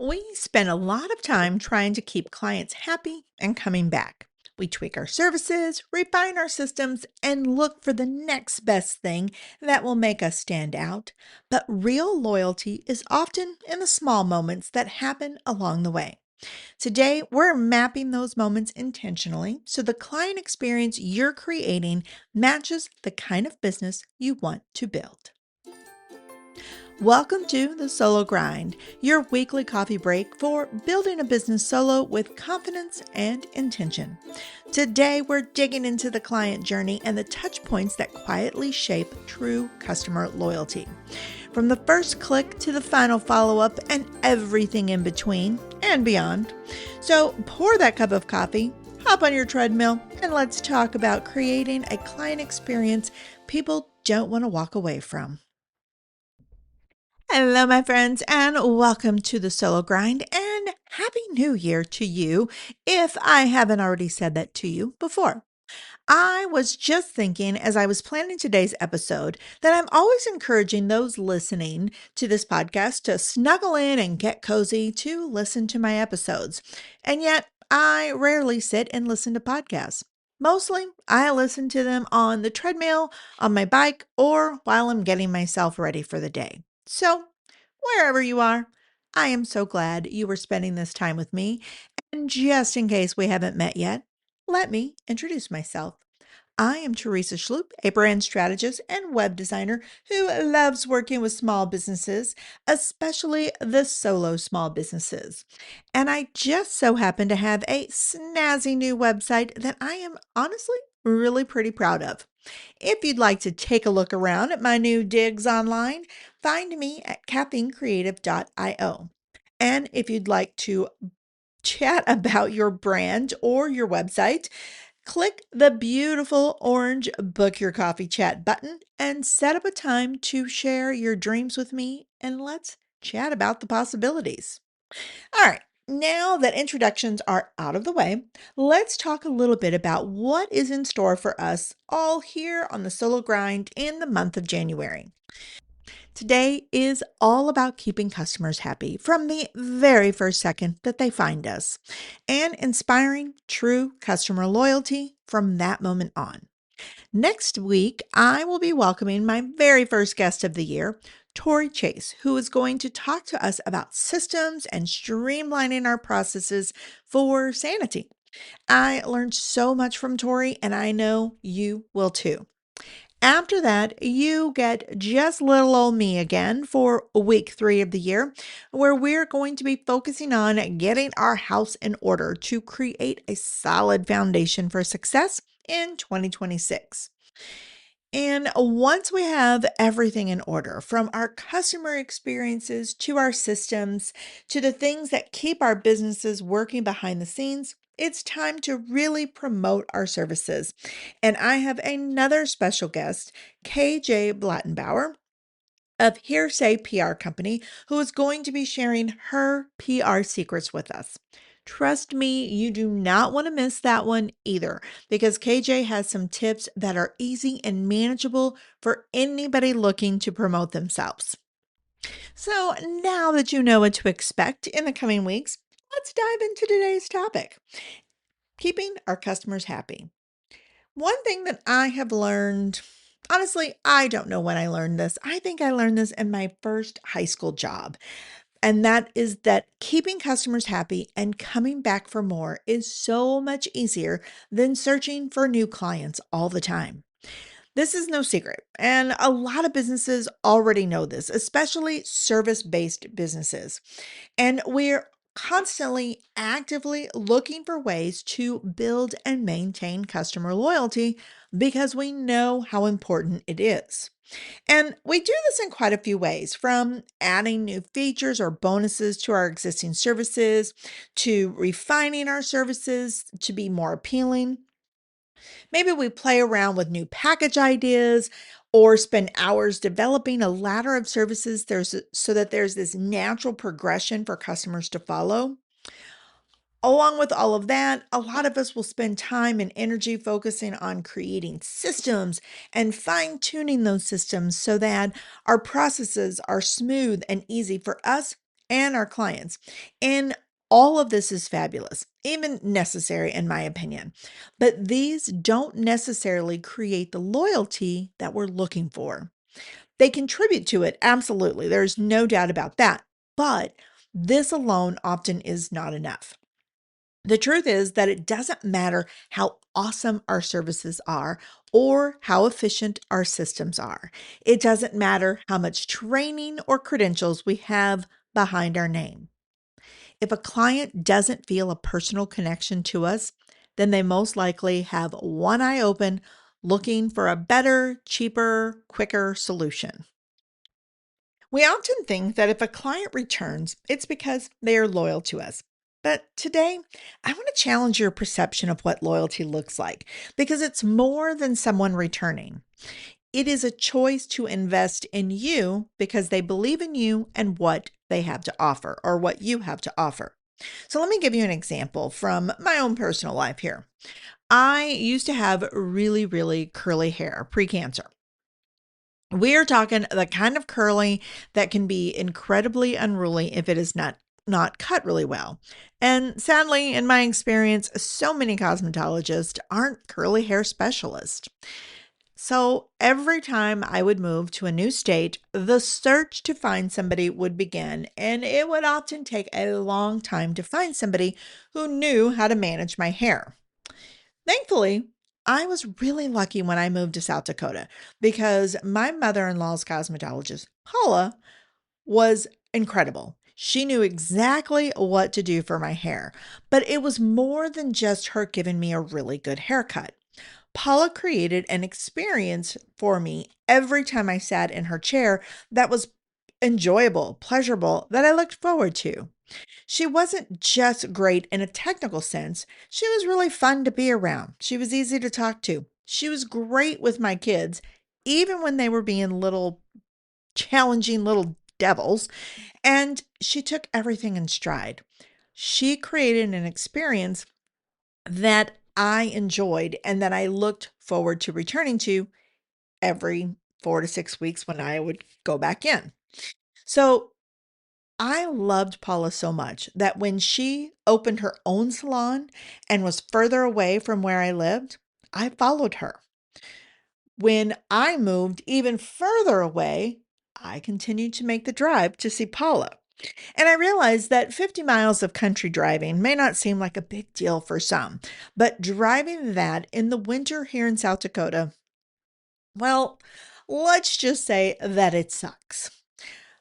We spend a lot of time trying to keep clients happy and coming back. We tweak our services, refine our systems, and look for the next best thing that will make us stand out. But real loyalty is often in the small moments that happen along the way. Today, we're mapping those moments intentionally so the client experience you're creating matches the kind of business you want to build. Welcome to the Solo Grind, your weekly coffee break for building a business solo with confidence and intention. Today, we're digging into the client journey and the touch points that quietly shape true customer loyalty. From the first click to the final follow up and everything in between and beyond. So, pour that cup of coffee, hop on your treadmill, and let's talk about creating a client experience people don't want to walk away from. Hello, my friends, and welcome to the Solo Grind, and Happy New Year to you if I haven't already said that to you before. I was just thinking as I was planning today's episode that I'm always encouraging those listening to this podcast to snuggle in and get cozy to listen to my episodes. And yet, I rarely sit and listen to podcasts. Mostly, I listen to them on the treadmill, on my bike, or while I'm getting myself ready for the day. So, wherever you are, I am so glad you were spending this time with me. And just in case we haven't met yet, let me introduce myself. I am Teresa Schloop, a brand strategist and web designer who loves working with small businesses, especially the solo small businesses. And I just so happen to have a snazzy new website that I am honestly really pretty proud of. If you'd like to take a look around at my new digs online, find me at caffeinecreative.io. And if you'd like to chat about your brand or your website, click the beautiful orange Book Your Coffee chat button and set up a time to share your dreams with me, and let's chat about the possibilities. All right, now that introductions are out of the way, let's talk a little bit about what is in store for us all here on the Solo Grind in the month of January. Today is all about keeping customers happy from the very first second that they find us and inspiring true customer loyalty from that moment on. Next week, I will be welcoming my very first guest of the year, Tori Chase, who is going to talk to us about systems and streamlining our processes for sanity. I learned so much from Tori, and I know you will too. After that, you get just little old me again for week 3 of the year, where we're going to be focusing on getting our house in order to create a solid foundation for success in 2026. And once we have everything in order, from our customer experiences to our systems to the things that keep our businesses working behind the scenes, it's time to really promote our services. And I have another special guest, KJ Blattenbauer of Hearsay PR Company, who is going to be sharing her PR secrets with us. Trust me, you do not want to miss that one either, because KJ has some tips that are easy and manageable for anybody looking to promote themselves. So, now that you know what to expect in the coming weeks, let's dive into today's topic: keeping our customers happy. One thing that I have learned, honestly, I don't know when I learned this. I think I learned this in my first high school job. And that is that keeping customers happy and coming back for more is so much easier than searching for new clients all the time. This is no secret, and a lot of businesses already know this, especially service based businesses. And we're constantly actively looking for ways to build and maintain customer loyalty because we know how important it is. And we do this in quite a few ways, from adding new features or bonuses to our existing services, to refining our services to be more appealing. Maybe we play around with new package ideas or spend hours developing a ladder of services so that there's this natural progression for customers to follow. Along with all of that, a lot of us will spend time and energy focusing on creating systems and fine tuning those systems so that our processes are smooth and easy for us and our clients. And all of this is fabulous, even necessary, in my opinion. But these don't necessarily create the loyalty that we're looking for. They contribute to it, absolutely. There's no doubt about that. But this alone often is not enough. The truth is that it doesn't matter how awesome our services are or how efficient our systems are. It doesn't matter how much training or credentials we have behind our name. If a client doesn't feel a personal connection to us, then they most likely have one eye open looking for a better, cheaper, quicker solution. We often think that if a client returns, it's because they are loyal to us. But today, I want to challenge your perception of what loyalty looks like because it's more than someone returning. It is a choice to invest in you because they believe in you and what they have to offer or what you have to offer. So, let me give you an example from my own personal life here. I used to have really, really curly hair pre cancer. We're talking the kind of curly that can be incredibly unruly if it is not cut really well. And sadly, in my experience, so many cosmetologists aren't curly hair specialists. So every time I would move to a new state, the search to find somebody would begin, and it would often take a long time to find somebody who knew how to manage my hair. Thankfully, I was really lucky when I moved to South Dakota because my mother in law's cosmetologist, Paula, was incredible. She knew exactly what to do for my hair, but it was more than just her giving me a really good haircut. Paula created an experience for me every time I sat in her chair that was enjoyable, pleasurable, that I looked forward to. She wasn't just great in a technical sense, she was really fun to be around. She was easy to talk to. She was great with my kids, even when they were being little challenging little devils, and she took everything in stride. She created an experience that I enjoyed and that I looked forward to returning to every 4 to 6 weeks when I would go back in. So I loved Paula so much that when she opened her own salon and was further away from where I lived, I followed her. When I moved even further away, I continued to make the drive to see Paula. And I realized that 50 miles of country driving may not seem like a big deal for some, but driving that in the winter here in South Dakota, well, let's just say that it sucks.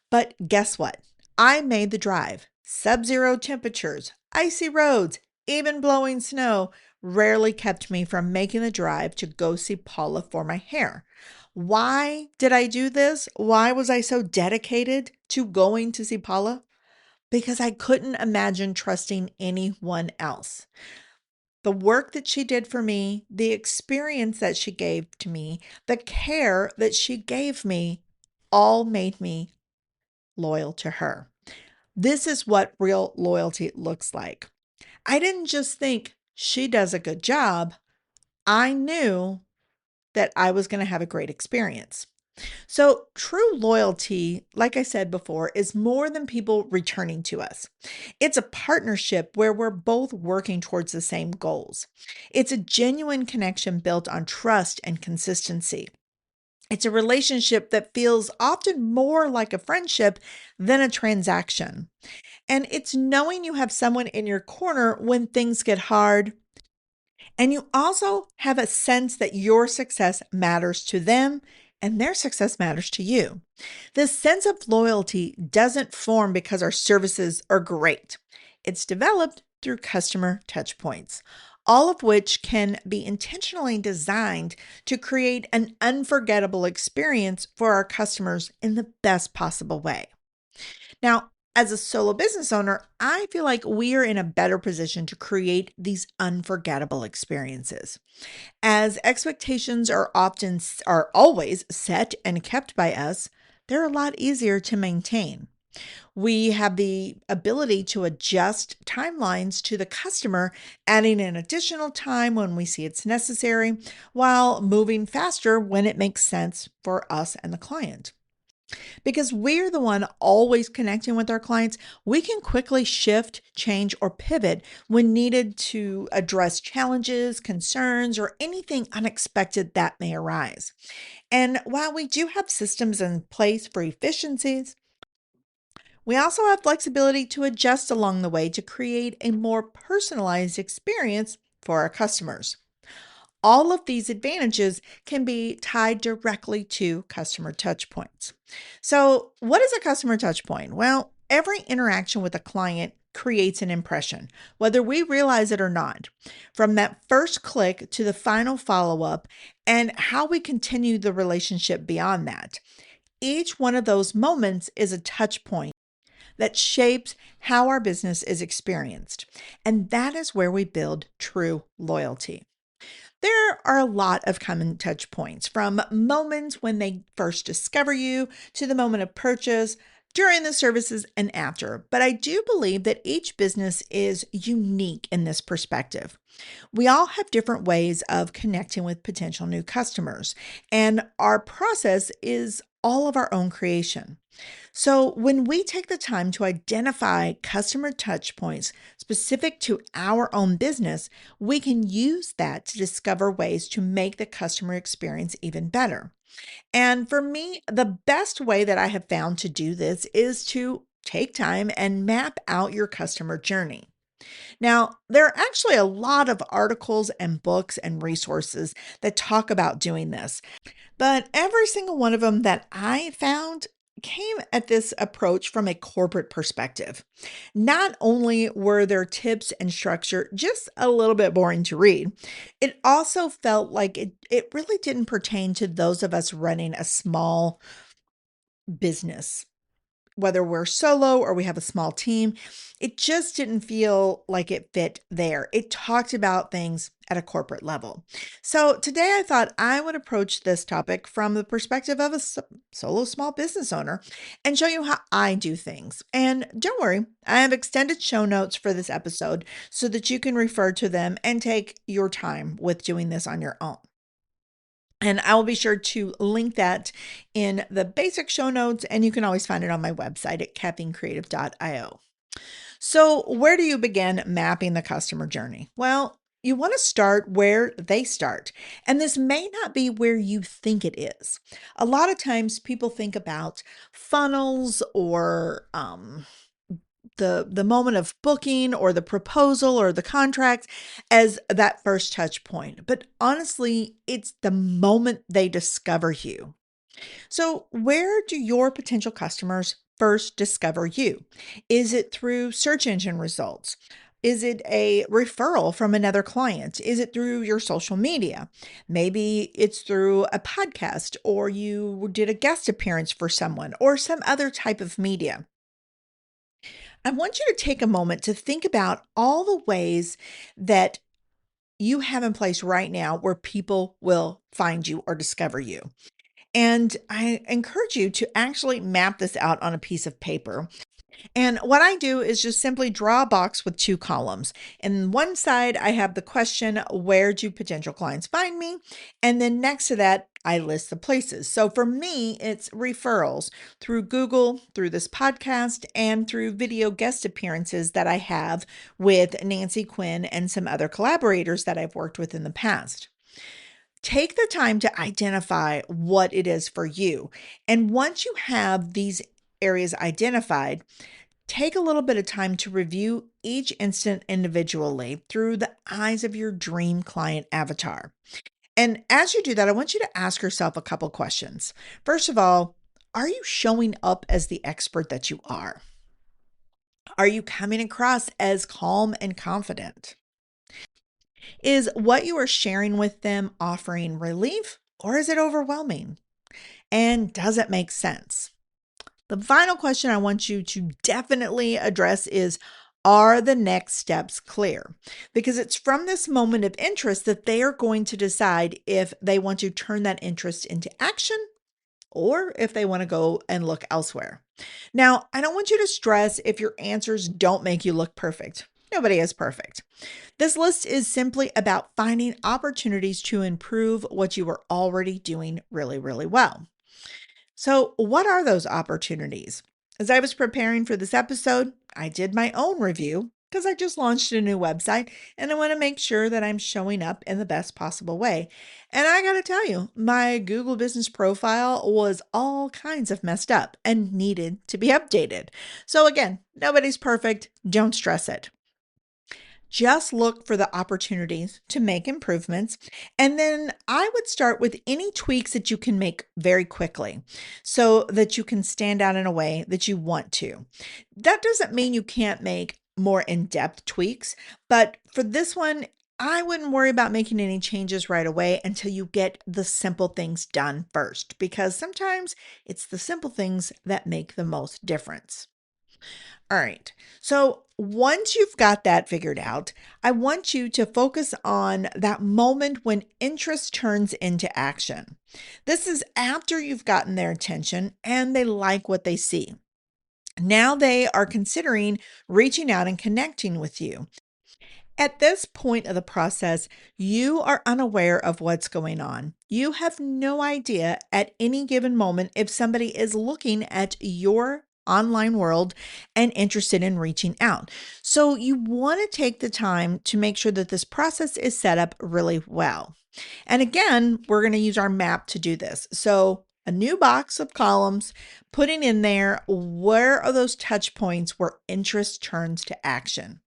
But guess what? I made the drive. Sub-zero temperatures, icy roads, even blowing snow rarely kept me from making the drive to go see Paula for my hair. Why did I do this? Why was I so dedicated to going to see Paula? Because I couldn't imagine trusting anyone else. The work that she did for me, the experience that she gave to me, the care that she gave me, all made me loyal to her. This is what real loyalty looks like. I didn't just think she does a good job. I knew that I was going to have a great experience. So, true loyalty, like I said before, is more than people returning to us. It's a partnership where we're both working towards the same goals. It's a genuine connection built on trust and consistency. It's a relationship that feels often more like a friendship than a transaction. And it's knowing you have someone in your corner when things get hard. And you also have a sense that your success matters to them and their success matters to you. This sense of loyalty doesn't form because our services are great. It's developed through customer touch points, all of which can be intentionally designed to create an unforgettable experience for our customers in the best possible way. Now, as a solo business owner, I feel like we are in a better position to create these unforgettable experiences. As expectations are always set and kept by us, they're a lot easier to maintain. We have the ability to adjust timelines to the customer, adding an additional time when we see it's necessary, while moving faster when it makes sense for us and the client. Because we're the one always connecting with our clients, we can quickly shift, change, or pivot when needed to address challenges, concerns, or anything unexpected that may arise. And while we do have systems in place for efficiencies, we also have flexibility to adjust along the way to create a more personalized experience for our customers. All of these advantages can be tied directly to customer touchpoints. So, what is a customer touchpoint? Well, every interaction with a client creates an impression, whether we realize it or not. From that first click to the final follow up, and how we continue the relationship beyond that. Each one of those moments is a touch point that shapes how our business is experienced. And that is where we build true loyalty. There are a lot of common touch points from moments when they first discover you to the moment of purchase, during the services, and after. But I do believe that each business is unique in this perspective. We all have different ways of connecting with potential new customers, and our process is all of our own creation. So, when we take the time to identify customer touch points specific to our own business, we can use that to discover ways to make the customer experience even better. And for me, the best way that I have found to do this is to take time and map out your customer journey. Now, there are actually a lot of articles and books and resources that talk about doing this. But every single one of them that I found came at this approach from a corporate perspective. Not only were their tips and structure just a little bit boring to read, it also felt like it really didn't pertain to those of us running a small business, whether we're solo or we have a small team. It just didn't feel like it fit there. It talked about things at a corporate level. So today I thought I would approach this topic from the perspective of a solo small business owner and show you how I do things. And don't worry, I have extended show notes for this episode so that you can refer to them and take your time with doing this on your own. And I will be sure to link that in the basic show notes, and you can always find it on my website at caffeinecreative.io. So, where do you begin mapping the customer journey? Well, you want to start where they start, and this may not be where you think it is. A lot of times, people think about funnels or the moment of booking or the proposal or the contract as that first touch point. But honestly, it's the moment they discover you. So, where do your potential customers first discover you? Is it through search engine results? Is it a referral from another client? Is it through your social media? Maybe it's through a podcast, or you did a guest appearance for someone, or some other type of media. I want you to take a moment to think about all the ways that you have in place right now where people will find you or discover you. And I encourage you to actually map this out on a piece of paper. And what I do is just simply draw a box with two columns. And one side, I have the question, where do potential clients find me? And then next to that, I list the places. So for me, it's referrals through Google, through this podcast, and through video guest appearances that I have with Nancy Quinn and some other collaborators that I've worked with in the past. Take the time to identify what it is for you. And once you have these areas identified, take a little bit of time to review each instant individually through the eyes of your dream client avatar. And as you do that, I want you to ask yourself a couple questions. First of all, are you showing up as the expert that you are? Are you coming across as calm and confident? Is what you are sharing with them offering relief, or is it overwhelming? And does it make sense? The final question I want you to definitely address is, are the next steps clear? Because it's from this moment of interest that they are going to decide if they want to turn that interest into action or if they want to go and look elsewhere. Now, I don't want you to stress if your answers don't make you look perfect. Nobody is perfect. This list is simply about finding opportunities to improve what you are already doing really, really well. So, what are those opportunities? As I was preparing for this episode, I did my own review because I just launched a new website and I want to make sure that I'm showing up in the best possible way. And I got to tell you, my Google business profile was all kinds of messed up and needed to be updated. So, again, nobody's perfect. Don't stress it. Just look for the opportunities to make improvements. And then I would start with any tweaks that you can make very quickly so that you can stand out in a way that you want to. That doesn't mean you can't make more in depth tweaks, but for this one, I wouldn't worry about making any changes right away until you get the simple things done first, because sometimes it's the simple things that make the most difference. All right. So once you've got that figured out, I want you to focus on that moment when interest turns into action. This is after you've gotten their attention and they like what they see. Now they are considering reaching out and connecting with you. At this point of the process, you are unaware of what's going on. You have no idea at any given moment if somebody is looking at your online world and interested in reaching out. So, you want to take the time to make sure that this process is set up really well. And again, we're going to use our map to do this. So, a new box of columns, putting in there where are those touch points where interest turns to action.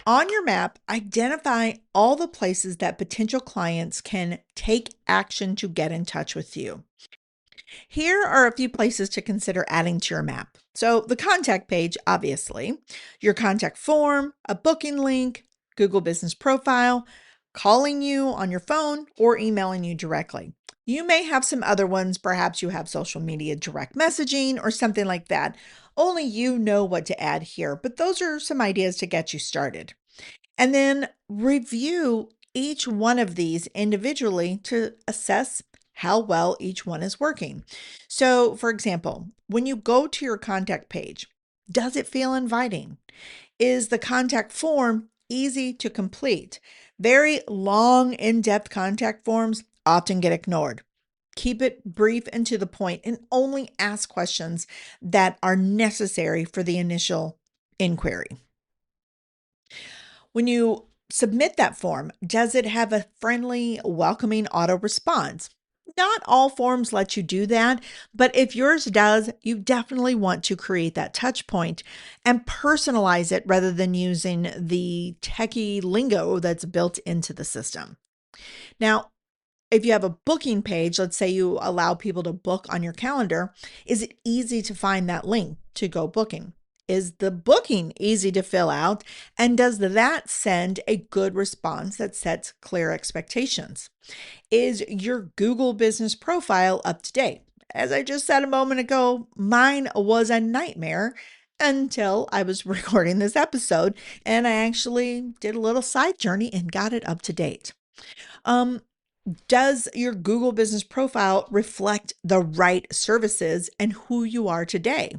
On your map, identify all the places that potential clients can take action to get in touch with you. Here are a few places to consider adding to your map. So, the contact page, obviously, your contact form, a booking link, Google Business Profile, calling you on your phone, or emailing you directly. You may have some other ones. Perhaps you have social media direct messaging or something like that. Only you know what to add here, but those are some ideas to get you started. And then review each one of these individually to assess how well each one is working. So, for example, when you go to your contact page, does it feel inviting? Is the contact form easy to complete? Very long, in depth contact forms often get ignored. Keep it brief and to the point, and only ask questions that are necessary for the initial inquiry. When you submit that form, does it have a friendly, welcoming auto response? Not all forms let you do that, but if yours does, you definitely want to create that touch point and personalize it rather than using the techie lingo that's built into the system. Now, if you have a booking page, let's say you allow people to book on your calendar, is it easy to find that link to go booking? Is the booking easy to fill out? And does that send a good response that sets clear expectations? Is your Google business profile up to date? As I just said a moment ago, mine was a nightmare until I was recording this episode and I actually did a little side journey and got it up to date. Um, does your Google business profile reflect the right services and who you are today?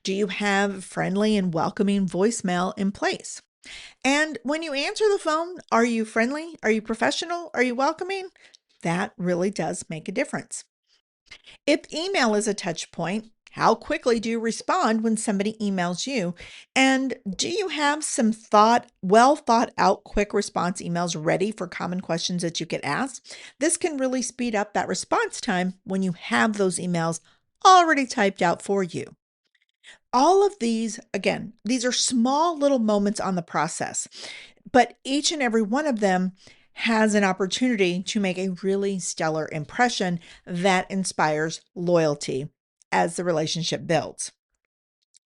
Do you have friendly and welcoming voicemail in place? And when you answer the phone, are you friendly? Are you professional? Are you welcoming? That really does make a difference. If email is a touch point, how quickly do you respond when somebody emails you? And do you have some well thought out quick response emails ready for common questions that you get asked? This can really speed up that response time when you have those emails already typed out for you. All of these, again, these are small little moments on the process, but each and every one of them has an opportunity to make a really stellar impression that inspires loyalty as the relationship builds.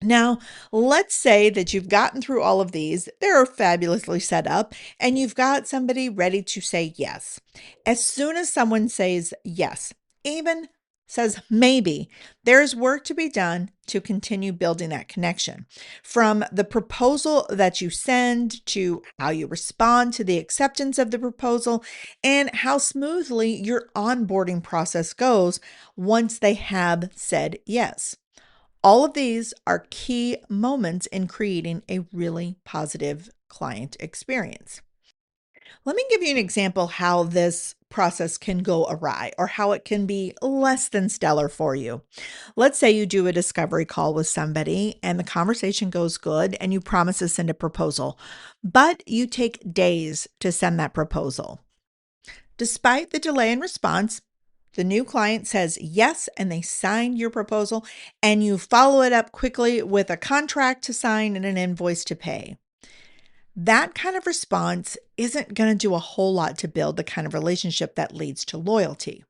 Now, let's say that you've gotten through all of these, they're fabulously set up, and you've got somebody ready to say yes. As soon as someone says yes, even says maybe, there's work to be done to continue building that connection. From the proposal that you send to how you respond to the acceptance of the proposal and how smoothly your onboarding process goes once they have said yes. All of these are key moments in creating a really positive client experience. Let me give you an example how this process can go awry or how it can be less than stellar for you. Let's say you do a discovery call with somebody and the conversation goes good and you promise to send a proposal, but you take days to send that proposal. Despite the delay in response, the new client says yes and they sign your proposal, and you follow it up quickly with a contract to sign and an invoice to pay. That kind of response isn't going to do a whole lot to build the kind of relationship that leads to loyalty.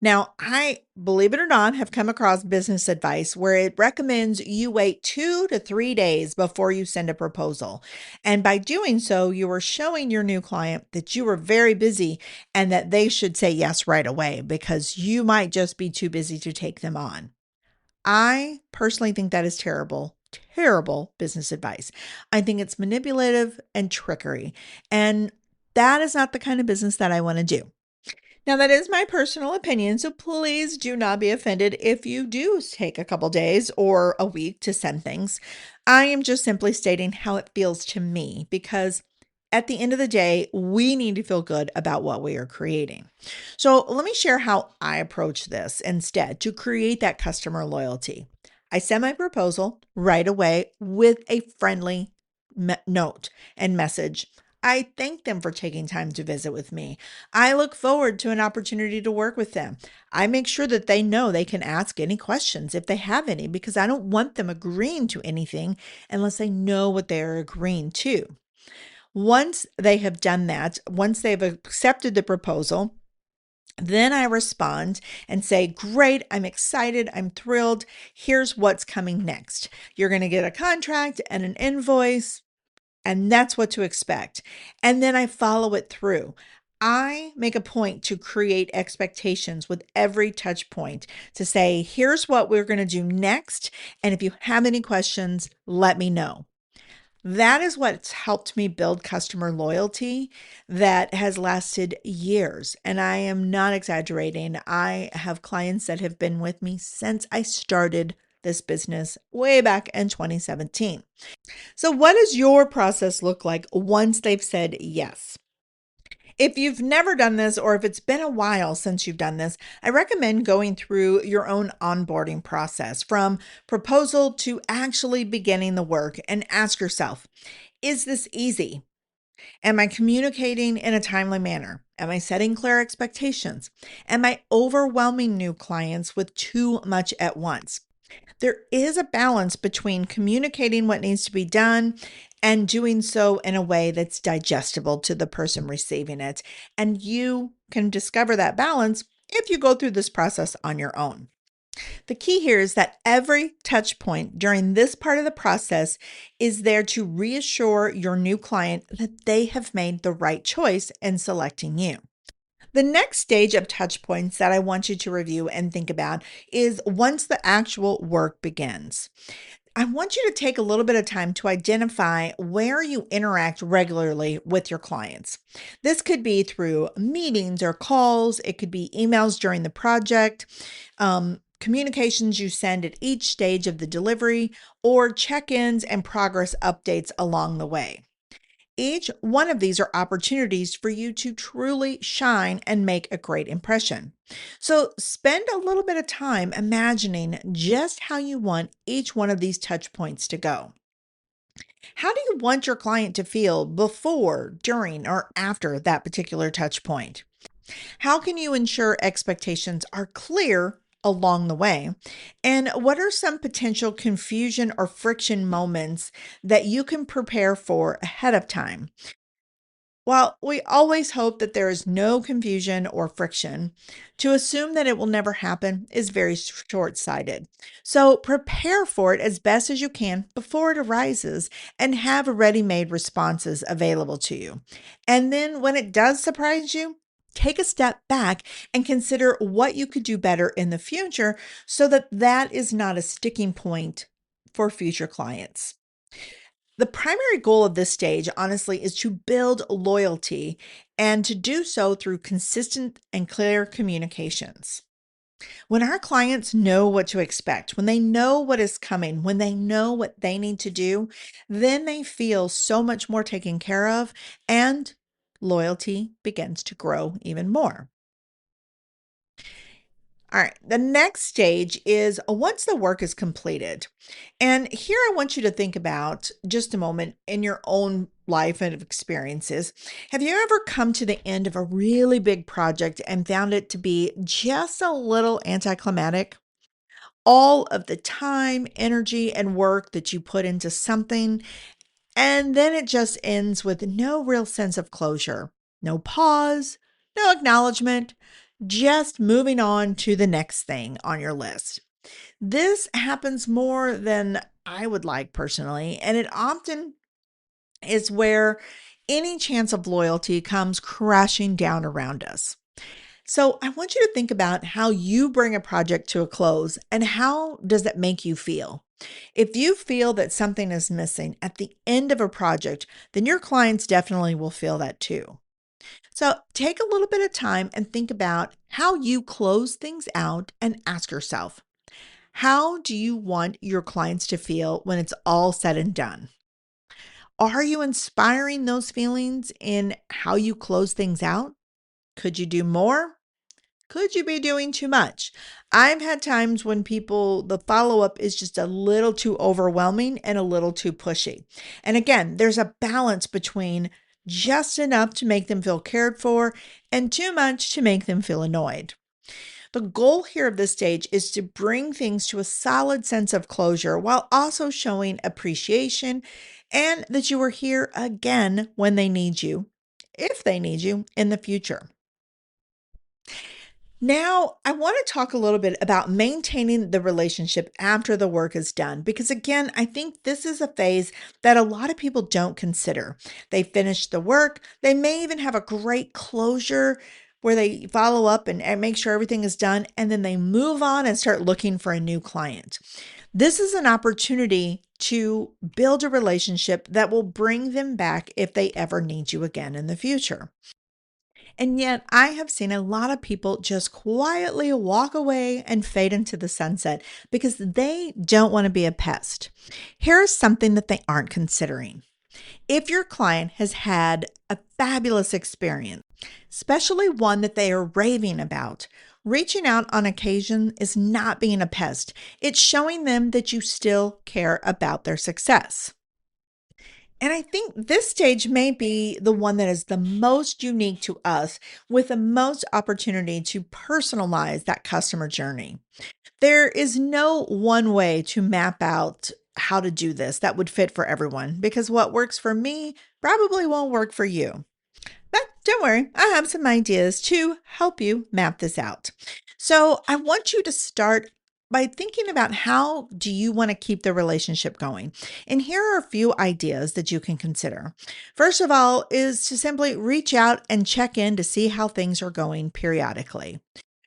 Now, I, believe it or not, have come across business advice where it recommends you wait 2 to 3 days before you send a proposal. And by doing so, you are showing your new client that you are very busy and that they should say yes right away because you might just be too busy to take them on. I personally think that is terrible, terrible business advice. I think it's manipulative and trickery. And that is not the kind of business that I want to do. Now, that is my personal opinion, so please do not be offended if you do take a couple days or a week to send things. I am just simply stating how it feels to me because at the end of the day, we need to feel good about what we are creating. So, let me share how I approach this instead to create that customer loyalty. I send my proposal right away with a friendly note and message. I thank them for taking time to visit with me. I look forward to an opportunity to work with them. I make sure that they know they can ask any questions if they have any because I don't want them agreeing to anything unless they know what they're agreeing to. Once they have done that, once they've accepted the proposal, then I respond and say, great, I'm excited, I'm thrilled. Here's what's coming next. You're going to get a contract and an invoice, and that's what to expect. And then I follow it through. I make a point to create expectations with every touch point to say, here's what we're going to do next. And if you have any questions, let me know. That is what's helped me build customer loyalty that has lasted years. And I am not exaggerating. I have clients that have been with me since I started this business way back in 2017. So, what does your process look like once they've said yes? If you've never done this, or if it's been a while since you've done this, I recommend going through your own onboarding process from proposal to actually beginning the work and ask yourself, is this easy? Am I communicating in a timely manner? Am I setting clear expectations? Am I overwhelming new clients with too much at once? There is a balance between communicating what needs to be done and doing so in a way that's digestible to the person receiving it. And you can discover that balance if you go through this process on your own. The key here is that every touch point during this part of the process is there to reassure your new client that they have made the right choice in selecting you. The next stage of touch points that I want you to review and think about is once the actual work begins. I want you to take a little bit of time to identify where you interact regularly with your clients. This could be through meetings or calls, it could be emails during the project, communications you send at each stage of the delivery, or check ins and progress updates along the way. Each one of these are opportunities for you to truly shine and make a great impression. So spend a little bit of time imagining just how you want each one of these touch points to go. How do you want your client to feel before, during, or after that particular touch point? How can you ensure expectations are clear along the way? And what are some potential confusion or friction moments that you can prepare for ahead of time? While we always hope that there is no confusion or friction, to assume that it will never happen is very short sighted. So prepare for it as best as you can before it arises and have ready made responses available to you. And then when it does surprise you, take a step back and consider what you could do better in the future so that that is not a sticking point for future clients. The primary goal of this stage, honestly, is to build loyalty and to do so through consistent and clear communications. When our clients know what to expect, when they know what is coming, when they know what they need to do, then they feel so much more taken care of and loyalty begins to grow even more. All right, the next stage is once the work is completed. And here I want you to think about just a moment in your own life and experiences. Have you ever come to the end of a really big project and found it to be just a little anticlimactic? All of the time, energy, and work that you put into something, and then it just ends with no real sense of closure, no pause, no acknowledgement, just moving on to the next thing on your list. This happens more than I would like personally, and it often is where any chance of loyalty comes crashing down around us. So, I want you to think about how you bring a project to a close and how does it make you feel? If you feel that something is missing at the end of a project, then your clients definitely will feel that too. So take a little bit of time and think about how you close things out and ask yourself, how do you want your clients to feel when it's all said and done? Are you inspiring those feelings in how you close things out? Could you do more? Could you be doing too much? I've had times when the follow up is just a little too overwhelming and a little too pushy. And again, there's a balance between just enough to make them feel cared for and too much to make them feel annoyed. The goal here of this stage is to bring things to a solid sense of closure while also showing appreciation and that you are here again when they need you, if they need you in the future. Now, I want to talk a little bit about maintaining the relationship after the work is done, because again, I think this is a phase that a lot of people don't consider. They finish the work, they may even have a great closure where they follow up and make sure everything is done, and then they move on and start looking for a new client. This is an opportunity to build a relationship that will bring them back if they ever need you again in the future. And yet, I have seen a lot of people just quietly walk away and fade into the sunset because they don't want to be a pest. Here's something that they aren't considering. If your client has had a fabulous experience, especially one that they are raving about, reaching out on occasion is not being a pest. It's showing them that you still care about their success. And I think this stage may be the one that is the most unique to us with the most opportunity to personalize that customer journey. There is no one way to map out how to do this that would fit for everyone because what works for me probably won't work for you. But don't worry, I have some ideas to help you map this out. So I want you to start by thinking about how do you want to keep the relationship going. And here are a few ideas that you can consider. First of all is to simply reach out and check in to see how things are going periodically.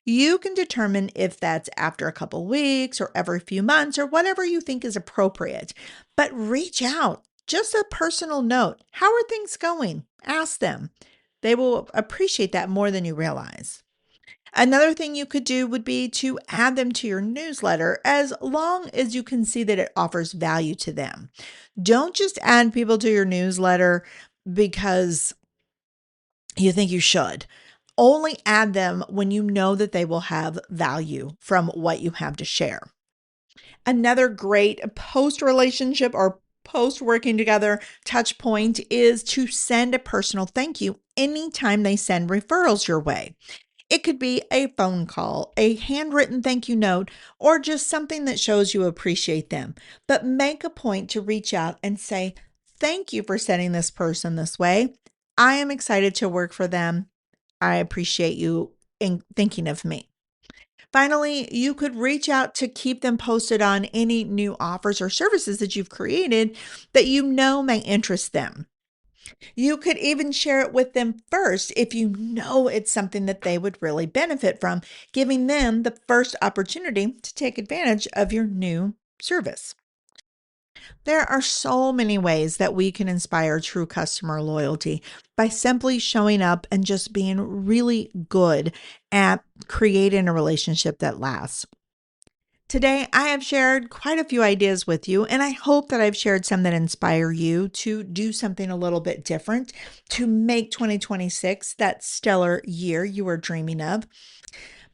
You can determine if that's after a couple weeks or every few months or whatever you think is appropriate. But reach out. Just a personal note. How are things going? Ask them. They will appreciate that more than you realize. Another thing you could do would be to add them to your newsletter as long as you can see that it offers value to them. Don't just add people to your newsletter because you think you should. Only add them when you know that they will have value from what you have to share. Another great post relationship or post working together touch point is to send a personal thank you anytime they send referrals your way. It could be a phone call, a handwritten thank you note, or just something that shows you appreciate them. But make a point to reach out and say, thank you for sending this person this way. I am excited to work for them. I appreciate you in thinking of me. Finally, you could reach out to keep them posted on any new offers or services that you've created that you know may interest them. You could even share it with them first if you know it's something that they would really benefit from, giving them the first opportunity to take advantage of your new service. There are so many ways that we can inspire true customer loyalty by simply showing up and just being really good at creating a relationship that lasts. Today, I have shared quite a few ideas with you, and I hope that I've shared some that inspire you to do something a little bit different to make 2026 that stellar year you were dreaming of.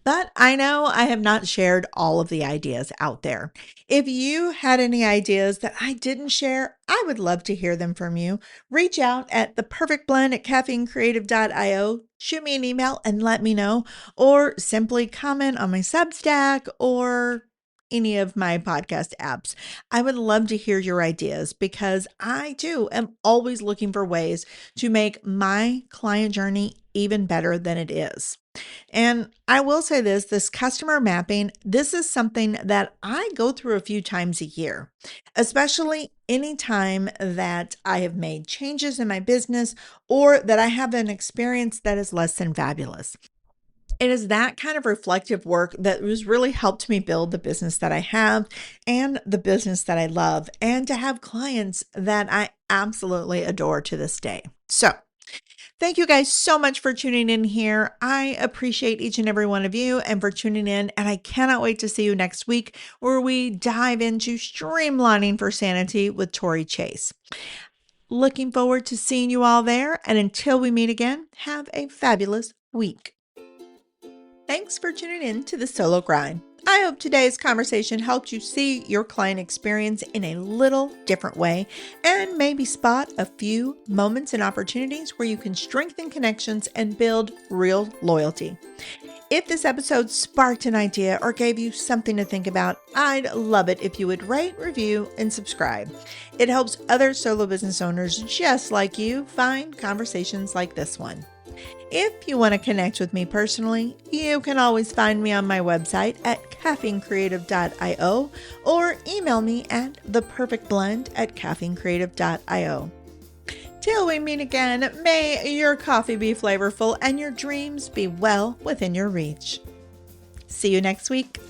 But I know I have not shared all of the ideas out there. If you had any ideas that I didn't share, I would love to hear them from you. Reach out at theperfectblend at caffeinecreative.io, shoot me an email and let me know, or simply comment on my Substack or any of my podcast apps. I would love to hear your ideas because I too am always looking for ways to make my client journey even better than it is. And I will say this customer mapping, this is something that I go through a few times a year, especially anytime that I have made changes in my business or that I have an experience that is less than fabulous. It is that kind of reflective work that has really helped me build the business that I have and the business that I love, and to have clients that I absolutely adore to this day. So, thank you guys so much for tuning in here. I appreciate each and every one of you and for tuning in. And I cannot wait to see you next week where we dive into streamlining for sanity with Tori Chase. Looking forward to seeing you all there. And until we meet again, have a fabulous week. Thanks for tuning in to the Solo Grind. I hope today's conversation helped you see your client experience in a little different way and maybe spot a few moments and opportunities where you can strengthen connections and build real loyalty. If this episode sparked an idea or gave you something to think about, I'd love it if you would rate, review, and subscribe. It helps other solo business owners just like you find conversations like this one. If you want to connect with me personally, you can always find me on my website at caffeinecreative.io or email me at theperfectblend at caffeinecreative.io. Till we meet again, may your coffee be flavorful and your dreams be well within your reach. See you next week.